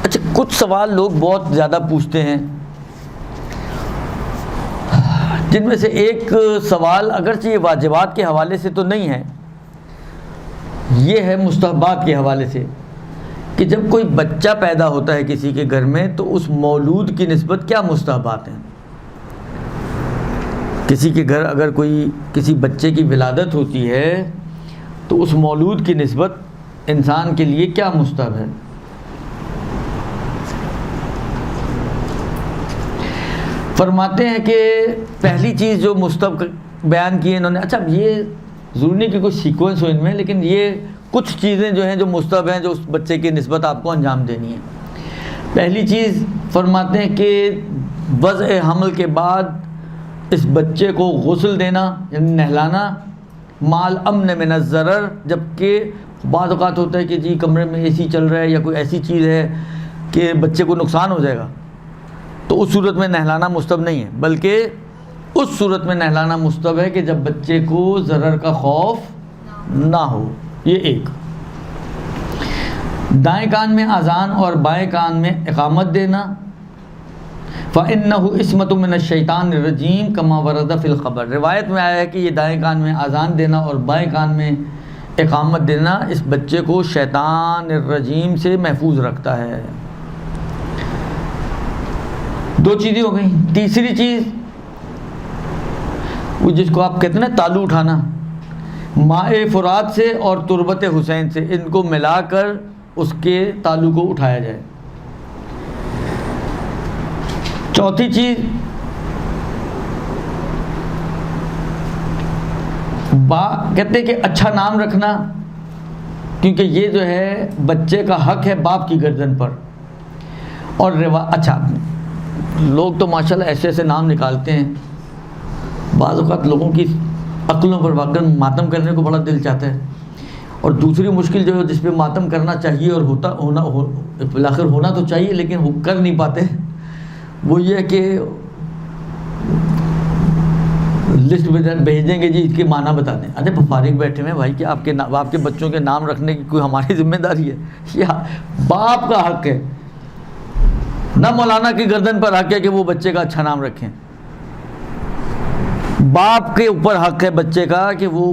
اچھا، کچھ سوال لوگ بہت زیادہ پوچھتے ہیں، جن میں سے ایک سوال اگرچہ یہ واجبات کے حوالے سے تو نہیں ہے، یہ ہے مستحبات کے حوالے سے، کہ جب کوئی بچہ پیدا ہوتا ہے کسی کے گھر میں تو اس مولود کی نسبت کیا مستحبات ہیں؟ کسی کے گھر اگر کوئی کسی بچے کی ولادت ہوتی ہے تو اس مولود کی نسبت انسان کے لیے کیا مستحب ہے؟ فرماتے ہیں کہ پہلی چیز جو مستحب بیان کی ہے انہوں نے، اچھا یہ ضروری نہیں کہ کوئی سیکوینس ہو ان میں، لیکن یہ کچھ چیزیں جو ہیں جو مستحب ہیں جو اس بچے کی نسبت آپ کو انجام دینی ہے۔ پہلی چیز فرماتے ہیں کہ وضع حمل کے بعد اس بچے کو غسل دینا یعنی نہلانا، مال امن من الضرر، جبکہ بعض اوقات ہوتا ہے کہ جی کمرے میں اے سی چل رہا ہے یا کوئی ایسی چیز ہے کہ بچے کو نقصان ہو جائے گا، تو اس صورت میں نہلانا مستحب نہیں ہے، بلکہ اس صورت میں نہلانا مستحب ہے کہ جب بچے کو ضرر کا خوف نہ ہو۔ یہ ایک۔ دائیں کان میں اذان اور بائیں کان میں اقامت دینا، فَإِنَّهُ اسمۃ من الشیطان الرجیم کما ورد فی الخبر، روایت میں آیا ہے کہ یہ دائیں کان میں اذان دینا اور بائیں کان میں اقامت دینا اس بچے کو شیطان الرجیم سے محفوظ رکھتا ہے۔ دو چیزیں ہو گئیں۔ تیسری چیز وہ جس کو آپ کہتے ہیں نا تالو اٹھانا، ماء فرات سے اور تربت حسین سے ان کو ملا کر اس کے تالو کو اٹھایا جائے۔ چوتھی چیز کہتے ہیں کہ اچھا نام رکھنا، کیونکہ یہ جو ہے بچے کا حق ہے باپ کی گردن پر۔ اور اچھا لوگ تو ماشاءاللہ ایسے ایسے نام نکالتے ہیں، بعض اوقات لوگوں کی عقلوں پر واقعاً ماتم کرنے کو بڑا دل چاہتا ہے، اور دوسری مشکل جو ہے جس پہ ماتم کرنا چاہیے اور بالآخر ہونا تو چاہیے لیکن کر نہیں پاتے، وہ یہ ہے کہ لسٹ بھیج دیں گے جی اس کے معنی بتا دیں۔ ارے فارغ بیٹھے ہوئے بھائی کہ آپ کے بچوں کے نام رکھنے کی کوئی ہماری ذمہ داری ہے؟ یہ باپ کا حق ہے، نہ مولانا کی گردن پر حق ہے کہ وہ بچے کا اچھا نام رکھیں۔ باپ کے اوپر حق ہے بچے کا کہ وہ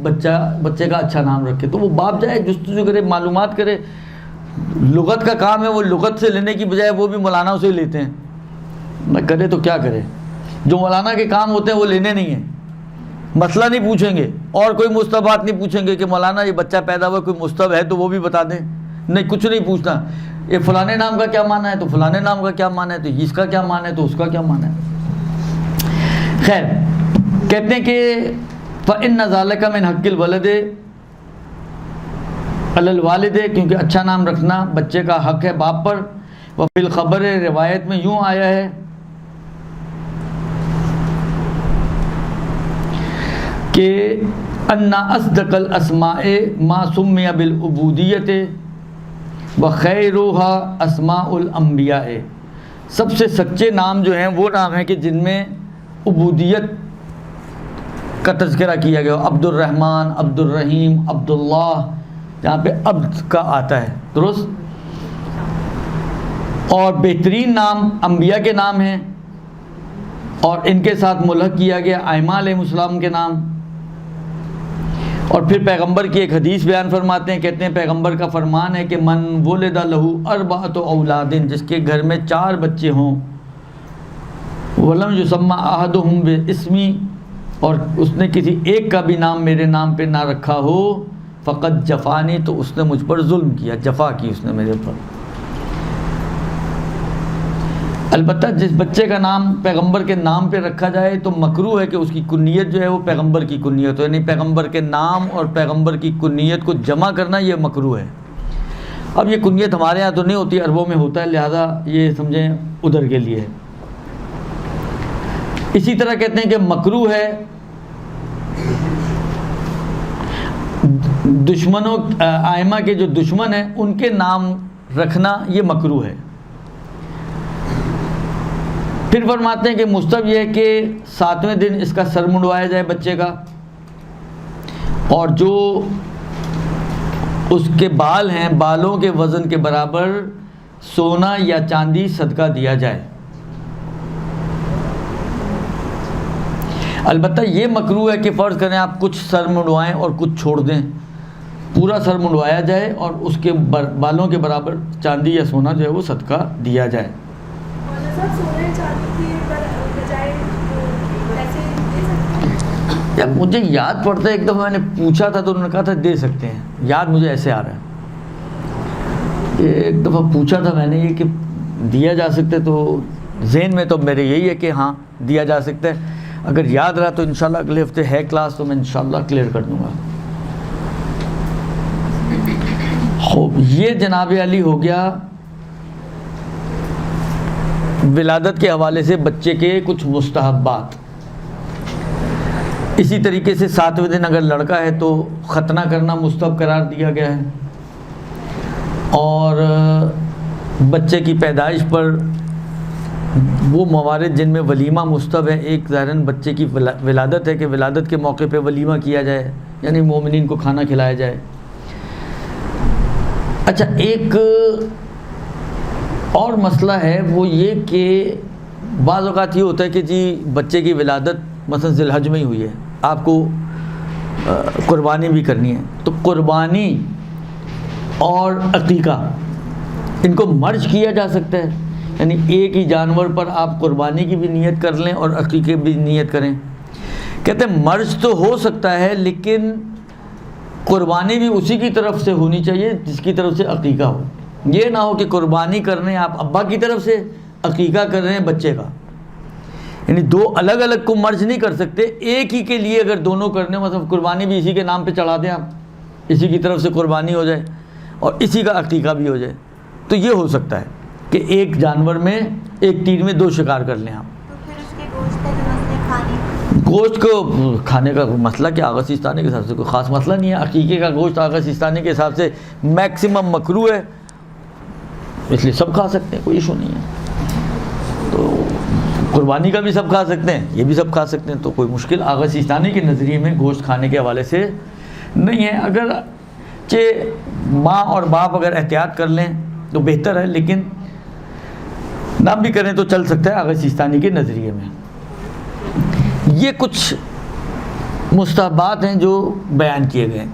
بچے کا اچھا نام رکھے، تو وہ باپ جائے جستجو کرے، معلومات کرے۔ لغت کا کام ہے، وہ لغت سے لینے کی بجائے وہ بھی مولانا سے لیتے ہیں، نہ کرے تو کیا کرے۔ جو مولانا کے کام ہوتے ہیں وہ لینے نہیں ہیں، مسئلہ نہیں پوچھیں گے اور کوئی مستحبات نہیں پوچھیں گے کہ مولانا یہ بچہ پیدا ہوا کوئی مستحب ہے تو وہ بھی بتا دیں، نہیں کچھ نہیں پوچھنا۔ یہ فلانے نام کا کیا معنی ہے تو فلانے نام کا کیا معنی ہے، تو اس کا کیا معنی ہے تو اس کا کیا معنی ہے۔ خیر کہتے ہیں کہ فَإِنَّ ذَلِكَ مِنْ حَقِّ الْوَلَدِ عَلَى الْوَالِدِ، کیونکہ اچھا نام رکھنا بچے کا حق ہے باپ پر۔ وَفِي الْخَبَرِ، روایت میں یوں آیا ہے کہ أَنَّ أَصْدَقَ الْأَسْمَاءِ مَا سُمِّيَ بِالْعُبُودِيَّةِ وَخَيْرُهَا أَسْمَاءُ الْأَنْبِيَاءِ، سب سے سچے نام جو ہیں وہ نام ہیں کہ جن میں عبودیت کا تذکرہ کیا گیا، عبد الرحمن، عبد الرحیم، عبداللہ، جہاں پہ عبد کا آتا ہے، درست۔ اور بہترین نام انبیاء کے نام ہیں، اور ان کے ساتھ ملحق کیا گیا ائمہ علیہ السلام کے نام۔ اور پھر پیغمبر کی ایک حدیث بیان فرماتے ہیں، کہتے ہیں پیغمبر کا فرمان ہے کہ من ولد لہ اربعۃ اولاد، جس کے گھر میں 4 بچے ہوں، ولم یسمى احدهم باسمی، اور اس نے کسی ایک کا بھی نام میرے نام پہ نہ رکھا ہو، فقط جفانی، تو اس نے مجھ پر ظلم کیا، جفا کی اس نے میرے پر۔ البتہ جس بچے کا نام پیغمبر کے نام پہ رکھا جائے تو مکروہ ہے کہ اس کی کنیت جو ہے وہ پیغمبر کی کنیت ہو، یعنی پیغمبر کے نام اور پیغمبر کی کنیت کو جمع کرنا یہ مکروہ ہے۔ اب یہ کنیت ہمارے ہاں تو نہیں ہوتی، عربوں میں ہوتا ہے، لہذا یہ سمجھیں ادھر کے لیے ہے۔ اسی طرح کہتے ہیں کہ مکروہ ہے دشمنوں ائمہ کے جو دشمن ہیں ان کے نام رکھنا، یہ مکروہ ہے۔ پھر فرماتے ہیں کہ مستحب یہ ہے کہ 7ویں دن اس کا سر منڈوایا جائے بچے کا، اور جو اس کے بال ہیں بالوں کے وزن کے برابر سونا یا چاندی صدقہ دیا جائے. البتہ یہ مکروہ ہے کہ فرض کریں آپ کچھ سر منڈوائیں اور کچھ چھوڑ دیں، پورا سر منڈوایا جائے اور اس کے بالوں کے برابر چاندی یا سونا جو ہے وہ صدقہ دیا جائے. جب مجھے یاد پڑتا ہے ایک دفعہ میں نے پوچھا تھا تو انہوں نے کہا تھا دے سکتے ہیں، یاد مجھے ایسے آ رہا ہے کہ ایک دفعہ پوچھا تھا میں نے یہ کہ دیا جا سکتا ہے، تو ذہن میں تو میرے یہی ہے کہ ہاں دیا جا سکتا ہے. اگر یاد رہا تو انشاءاللہ اگلے ہفتے ہے کلاس تو میں انشاءاللہ کلیئر کر دوں گا. خوب، یہ جناب علی ہو گیا ولادت کے حوالے سے بچے کے کچھ مستحبات. اسی طریقے سے 7ویں دن اگر لڑکا ہے تو ختنہ کرنا مستحب قرار دیا گیا ہے، اور بچے کی پیدائش پر وہ موارد جن میں ولیمہ مستحب ہے، ایک ظاہراً بچے کی ولادت ہے کہ ولادت کے موقع پہ ولیمہ کیا جائے، یعنی مومنین کو کھانا کھلایا جائے. اچھا، ایک اور مسئلہ ہے وہ یہ کہ بعض اوقات یہ ہوتا ہے کہ جی بچے کی ولادت مثلا ذی الحج میں ہی ہوئی ہے، آپ کو قربانی بھی کرنی ہے، تو قربانی اور عقیقہ ان کو مرج کیا جا سکتا ہے، یعنی ایک ہی جانور پر آپ قربانی کی بھی نیت کر لیں اور عقیقے بھی نیت کریں. کہتے ہیں مرج تو ہو سکتا ہے لیکن قربانی بھی اسی کی طرف سے ہونی چاہیے جس کی طرف سے عقیقہ ہو. یہ نہ ہو کہ قربانی کر رہے ہیں آپ ابا کی طرف سے، عقیقہ کر رہے ہیں بچے کا، یعنی دو الگ الگ کو مرج نہیں کر سکتے. ایک ہی کے لیے اگر دونوں کرنے مطلب قربانی بھی اسی کے نام پہ چڑھا دیں آپ، اسی کی طرف سے قربانی ہو جائے اور اسی کا عقیقہ بھی ہو جائے، تو یہ ہو سکتا ہے کہ ایک جانور میں ایک تیر میں دو شکار کر لیں آپ. تو پھر اس کے گوشت کا جو مسئلہ گوشت کو کھانے کا مسئلہ کہ آغا سیستانی کے حساب سے کوئی خاص مسئلہ نہیں ہے. عقیقے کا گوشت آغا سیستانی کے حساب سے میکسیمم مکروہ ہے، اس لیے سب کھا سکتے ہیں، کوئی ایشو نہیں ہے. تو قربانی کا بھی سب کھا سکتے ہیں، یہ بھی سب کھا سکتے ہیں، تو کوئی مشکل آغا سیستانی کے نظریے میں گوشت کھانے کے حوالے سے نہیں ہے. اگر ماں اور باپ اگر احتیاط کر لیں تو بہتر ہے، لیکن نہ بھی کریں تو چل سکتا ہے آغا سیستانی کے نظریے میں. یہ کچھ مستحبات ہیں جو بیان کیے گئے ہیں.